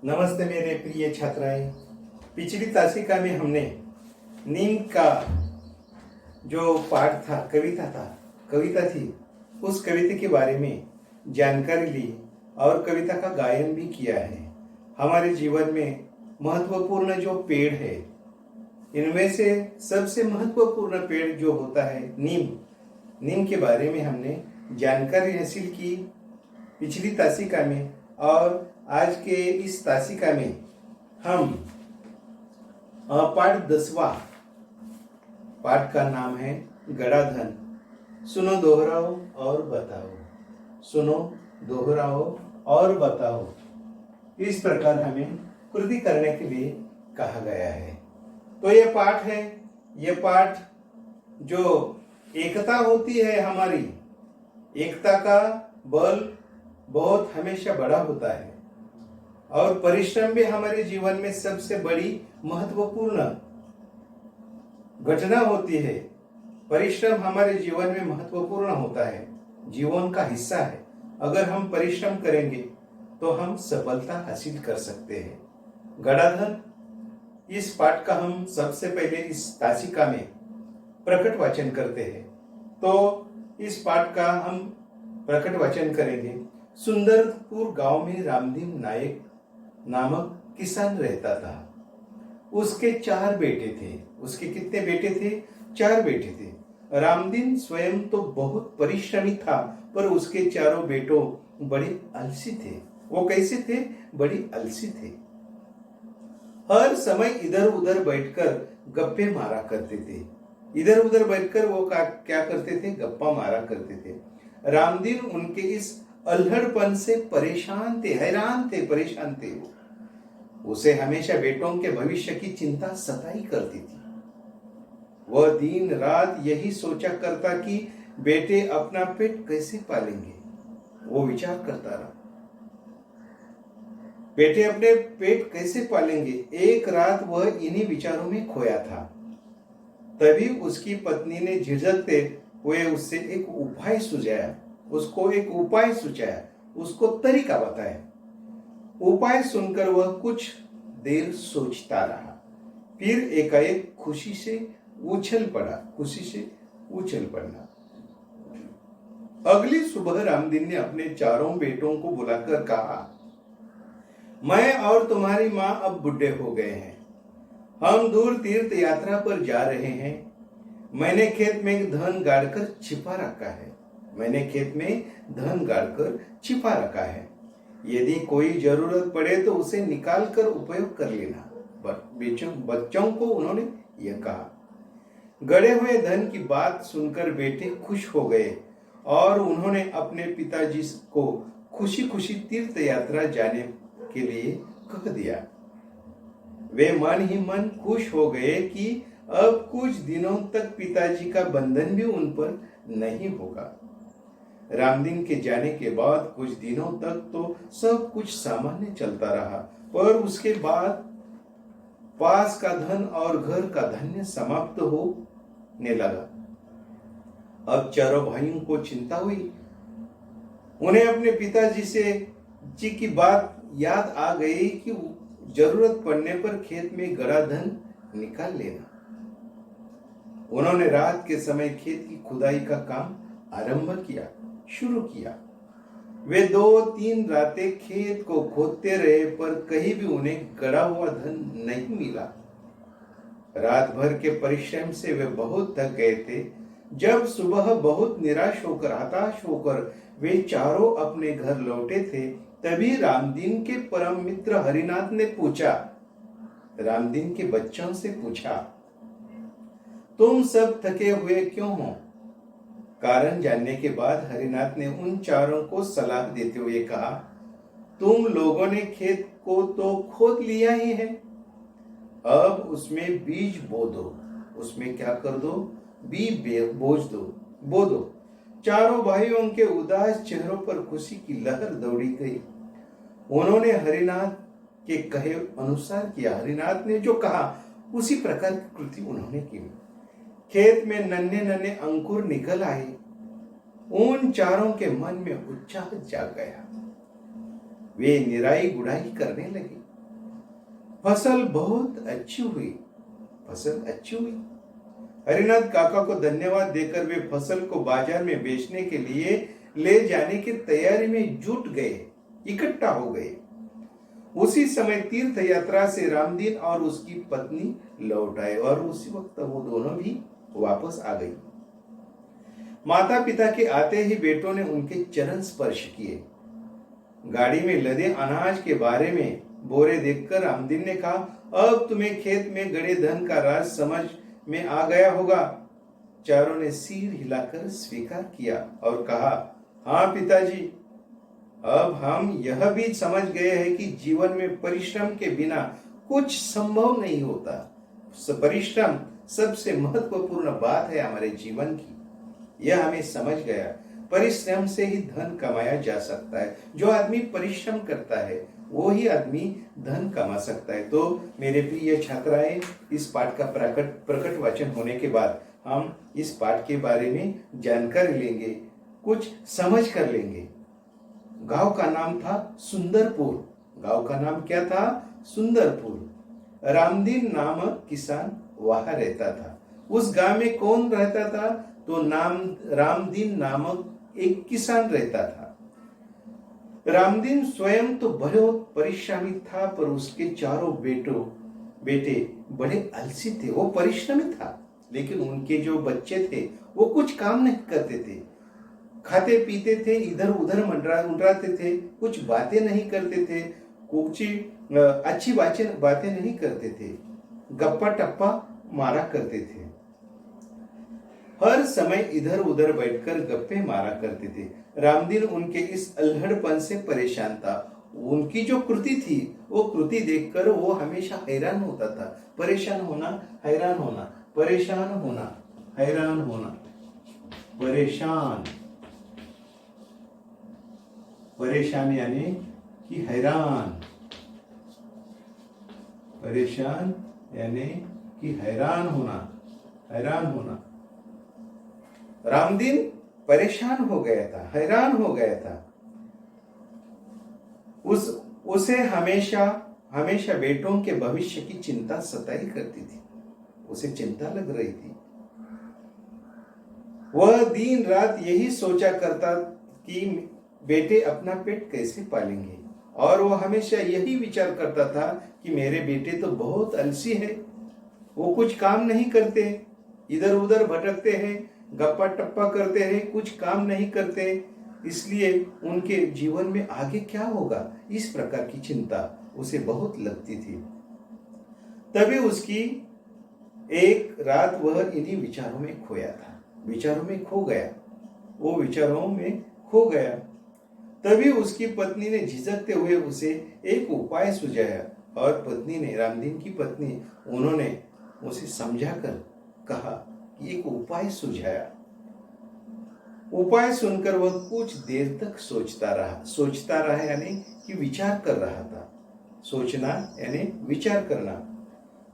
नमस्ते मेरे प्रिय छात्राएं। पिछली तासिका में हमने नीम का जो पाठ था, कविता थी, उस कविता के बारे में जानकारी ली और कविता का गायन भी किया है। हमारे जीवन में महत्वपूर्ण जो पेड़ है, इनमें से सबसे महत्वपूर्ण पेड़ जो होता है नीम के बारे में हमने जानकारी हासिल की पिछली तासिका में। और आज के इस तासिका में हम पाठ 10वां, पाठ का नाम है गड़ाधन। सुनो, दोहराओ और बताओ। सुनो, दोहराओ और बताओ। इस प्रकार हमें कृति करने के लिए कहा गया है। तो ये पाठ है, ये पाठ जो एकता होती है, हमारी एकता का बल बहुत हमेशा बड़ा होता है और परिश्रम भी हमारे जीवन में सबसे बड़ी महत्वपूर्ण घटना होती है। परिश्रम हमारे जीवन में महत्वपूर्ण होता है, जीवन का हिस्सा है। अगर हम परिश्रम करेंगे तो हम सफलता हासिल कर सकते हैं। गड़ाधन, इस पाठ का हम सबसे पहले इस तासिका में प्रकट वाचन करते हैं। तो इस पाठ का हम प्रकट वाचन करेंगे। सुंदरपुर गांव में रामदीन नायक नामक किसान रहता था। उसके 4 बेटे थे। उसके कितने बेटे थे? 4 बेटे थे। रामदीन स्वयं तो बहुत परिश्रमी था, पर उसके चारों बेटों बड़े आलसी थे। वो कैसे थे? बड़ी आलसी थे। हर समय इधर उधर बैठकर गप्पे मारा करते थे। इधर उधर बैठकर वो क्या करते थे? गप्पा मारा करते थे। रामदीन उनके इस अल्हड़पन से परेशान थे, हैरान थे, परेशान थे। वो उसे हमेशा बेटों के भविष्य की चिंता सताई करती थी। वह दिन रात यही सोचा करता कि बेटे अपना पेट कैसे पालेंगे। वो विचार करता रहा, बेटे अपने पेट कैसे पालेंगे। एक रात वह इन्हीं विचारों में खोया था। तभी उसकी पत्नी ने झिझकते हुए उससे एक उपाय सुझाया, उसको तरीका बताया। उपाय सुनकर वह कुछ देर सोचता रहा, फिर एकाएक खुशी से उछल पड़ा। अगली सुबह रामदीन ने अपने चारों बेटों को बुलाकर कहा, मैं और तुम्हारी माँ अब बुढ़े हो गए हैं। हम दूर तीर्थ यात्रा पर जा रहे हैं। मैंने खेत में धन गाड़कर छिपा रखा है। यदि कोई जरूरत पड़े तो उसे निकाल कर उपयोग कर लेना। बच्चों को उन्होंने यह कहा। गड़े हुए धन की बात सुनकर बेटे खुश हो गए और उन्होंने अपने पिताजी को खुशी खुशी तीर्थ यात्रा जाने के लिए कह दिया। वे मन ही मन खुश हो गए कि अब कुछ दिनों तक पिताजी का बंधन भी उन पर नहीं होगा। रामदीन के जाने के बाद कुछ दिनों तक तो सब कुछ सामान्य चलता रहा, पर उसके बाद पास का धन और घर का धन्य समाप्त होने लगा। अब चारों भाइयों को चिंता हुई। उन्हें अपने पिताजी की बात याद आ गई कि जरूरत पड़ने पर खेत में गड़ा धन निकाल लेना। उन्होंने रात के समय खेत की खुदाई का काम शुरू किया। वे 2-3 रातें खेत को खोदते रहे, पर कहीं भी उन्हें गड़ा हुआ धन नहीं मिला। रात भर के परिश्रम से वे बहुत थक गए थे। जब सुबह बहुत हताश होकर वे चारों अपने घर लौटे थे, तभी रामदीन के परम मित्र हरिनाथ ने रामदीन के बच्चों से पूछा, तुम सब थके हुए क्यों हो? कारण जानने के बाद हरिनाथ ने उन चारों को सलाह देते हुए कहा, तुम लोगों ने खेत को तो खोद लिया ही है, अब उसमें बीज बो दो। उसमें क्या कर दो? बीज बो दो। चारों भाइयों के उदास चेहरों पर खुशी की लहर दौड़ी गई। उन्होंने हरिनाथ के कहे अनुसार किया। हरिनाथ ने जो कहा उसी प्रकार की कृति उन्होंने की। खेत में नन्हे नन्हे अंकुर निकल आए। उन चारों के मन में उत्साह जाग गया। वे निराई गुड़ाई करने लगे। फसल बहुत अच्छी हुई, फसल अच्छी हुई। हरिनाथ काका को धन्यवाद देकर वे फसल को बाजार में बेचने के लिए ले जाने की तैयारी में जुट गए, इकट्ठा हो गए। उसी समय तीर्थ यात्रा से रामदीन और उसकी पत्नी लौट आए और उसी वक्त वो दोनों भी वापस आ गई। माता पिता के आते ही बेटों ने उनके चरण स्पर्श किए। गाड़ी में लदे अनाज के बारे में बोरे देखकर रामदीन ने कहा, अब तुम्हें खेत में गड़े धन का राज समझ में आ गया होगा। चारों ने सिर हिलाकर स्वीकार किया और कहा, हाँ पिताजी, अब हम यह भी समझ गए हैं कि जीवन में परिश्रम के बिना कुछ संभव नहीं होता। परिश्रम सबसे महत्वपूर्ण बात है हमारे जीवन की, यह हमें समझ गया। परिश्रम से ही धन कमाया जा सकता है। जो आदमी परिश्रम करता है वो ही आदमी धन कमा सकता है। तो मेरे प्रिय छात्राएं, इस पाठ का प्रकट वाचन होने के बाद हम इस पाठ के बारे में जानकारी लेंगे, कुछ समझ कर लेंगे। गांव का नाम था सुंदरपुर। गांव का नाम क्या था? सुंदरपुर। रामदीन नामक किसान वहां रहता था। उस गांव में कौन रहता था? तो रामदीन नामक एक किसान रहता था। रामदीन स्वयं तो बहुत परिश्रमी था, पर उसके चारों बेटे बड़े आलसी थे। वो परिश्रमी था, लेकिन उनके जो बच्चे थे वो कुछ काम नहीं करते थे। खाते पीते थे, इधर उधर मंडराते थे, कुछ बातें नहीं करते थे, कुछ अच्छी बातें नहीं करते थे, गप्पा टप्पा मारा करते थे। हर समय इधर उधर बैठकर गप्पे मारा करते थे। रामदीन उनके इस अल्हड़पन से परेशान था। उनकी जो कृति थी वो कृति देखकर वो हमेशा हैरान होता था। परेशान होना, हैरान होना, परेशान होना, हैरान होना, परेशान यानी कि हैरान, परेशान यानी कि हैरान होना। रामदीन परेशान हो गया था, हैरान हो गया था। उसे हमेशा बेटों के भविष्य की चिंता सताई करती थी। उसे चिंता लग रही थी। वह दिन रात यही सोचा करता कि बेटे अपना पेट कैसे पालेंगे, और वह हमेशा यही विचार करता था कि मेरे बेटे तो बहुत आलसी है, वो कुछ काम नहीं करते, इधर उधर भटकते हैं, गप्पा टप्पा करते हैं, कुछ काम नहीं करते, इसलिए उनके जीवन में आगे क्या होगा, इस प्रकार की चिंता उसे बहुत लगती थी। तभी उसकी एक रात वह इन्हीं विचारों में खोया था, विचारों में खो गया, वो विचारों में खो गया। तभी उसकी पत्नी ने झिझकते हुए उसे एक उपाय सुझाया, और पत्नी ने, रामदीन की पत्नी, उन्होंने उसे समझाकर कहा कि एक उपाय सुझाया। उपाय सुनकर वह कुछ देर तक सोचता रहा यानी कि विचार कर रहा था। सोचना यानी विचार करना।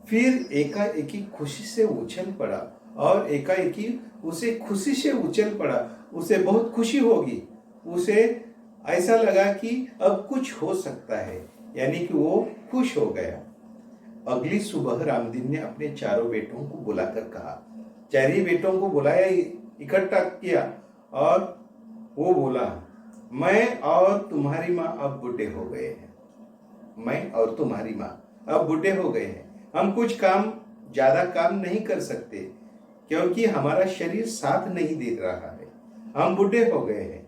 फिर एकाएकी खुशी से उछल पड़ा, और एकाएकी उसे खुशी से उछल पड़ा। उसे बहुत खुशी होगी, उसे ऐसा लगा कि अब कुछ हो सकता है, यानी कि वो खुश हो गया। अगली सुबह रामदीन ने अपने चारों बेटों को बुलाकर कहा, चारों बेटों को बुलाया, इकट्ठा किया, और वो बोला, मैं और तुम्हारी माँ अब बूढ़े हो गए हैं। मैं और तुम्हारी माँ अब बूढ़े हो गए हैं। हम कुछ ज्यादा काम नहीं कर सकते, क्योंकि हमारा शरीर साथ नहीं दे रहा है। हम बूढ़े हो गए हैं।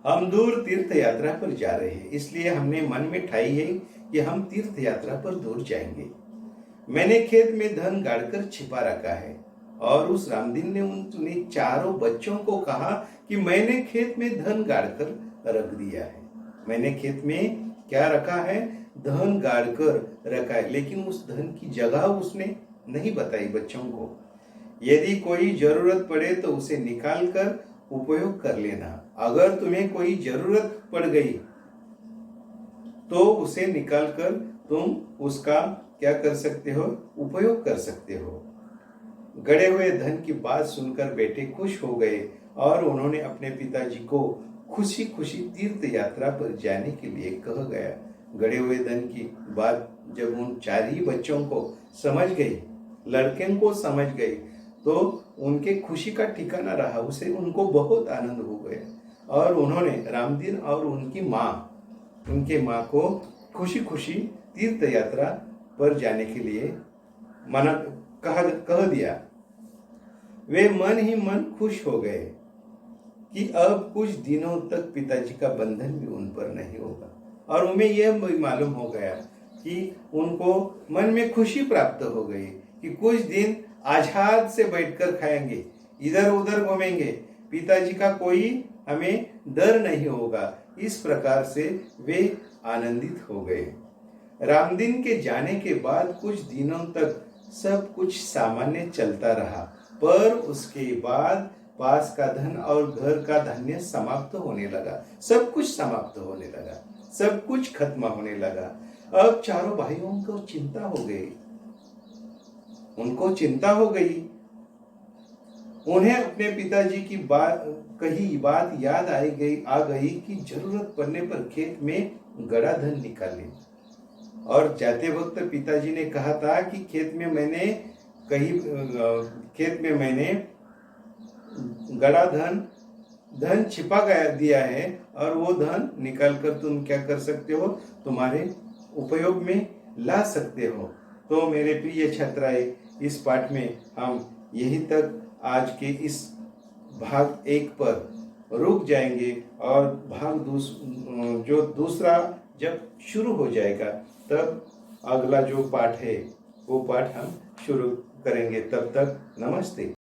हम दूर तीर्थ यात्रा पर जा रहे हैं, इसलिए हमने मन में ठाई है कि हम तीर्थ यात्रा पर दूर जाएंगे। मैंने खेत में धन गाड़कर छिपा रखा है। और उस रामदीन ने उन चारों बच्चों को कहा कि मैंने खेत में धन गाड़कर रख दिया है। मैंने खेत में क्या रखा है? धन गाड़कर रखा है, लेकिन उस धन की जगह उसने नहीं बताई बच्चों को। यदि कोई जरूरत पड़े तो उसे निकाल कर उपयोग कर लेना। अगर तुम्हें कोई जरूरत पड़ गई तो उसे निकाल कर तुम उसका क्या कर सकते हो? उपयोग कर सकते हो। गड़े हुए धन की बात सुनकर बेटे खुश हो गए, और उन्होंने अपने पिताजी को खुशी खुशी तीर्थ यात्रा पर जाने के लिए गड़े हुए धन की बात जब उन 4 ही बच्चों को समझ गई, लड़के को समझ गई, तो उनके खुशी का ठिकाना रहा। उसे उनको बहुत आनंद हो गया और उन्होंने रामदीन और उनके माँ को खुशी खुशी तीर्थ यात्रा पर जाने के लिए मना कह दिया। वे मन ही मन खुश हो गए कि अब कुछ दिनों तक पिताजी का बंधन भी उन पर नहीं होगा। और उन्हें यह मालूम हो गया कि उनको मन में खुशी प्राप्त हो गई कि कुछ दिन आजाद से बैठकर खाएंगे, इधर उधर घूमेंगे, पिताजी का कोई हमें डर नहीं होगा। इस प्रकार से वे आनंदित हो गए। रामदीन के जाने के बाद कुछ दिनों तक सब कुछ सामान्य चलता रहा, पर उसके बाद पास का धन और घर का धान्य समाप्त होने लगा। सब कुछ समाप्त होने लगा, सब कुछ खत्म होने लगा। अब चारों भाइयों को चिंता हो गई, उनको चिंता हो गई। उन्हें अपने पिताजी की कही बात याद आ गई कि जरूरत पड़ने पर खेत में गड़ा धन निकालें। और जाते वक्त पिताजी ने कहा था कि खेत में मैंने गड़ा धन छिपा दिया है और वो धन निकाल कर तुम क्या कर सकते हो, तुम्हारे उपयोग में ला सकते हो। तो मेरे प्रिय छात्राएं, इस पाठ में हम यहीं तक आज के इस भाग 1 पर रुक जाएंगे और भाग जो दूसरा जब शुरू हो जाएगा तब अगला जो पाठ है वो पाठ हम शुरू करेंगे। तब तक नमस्ते।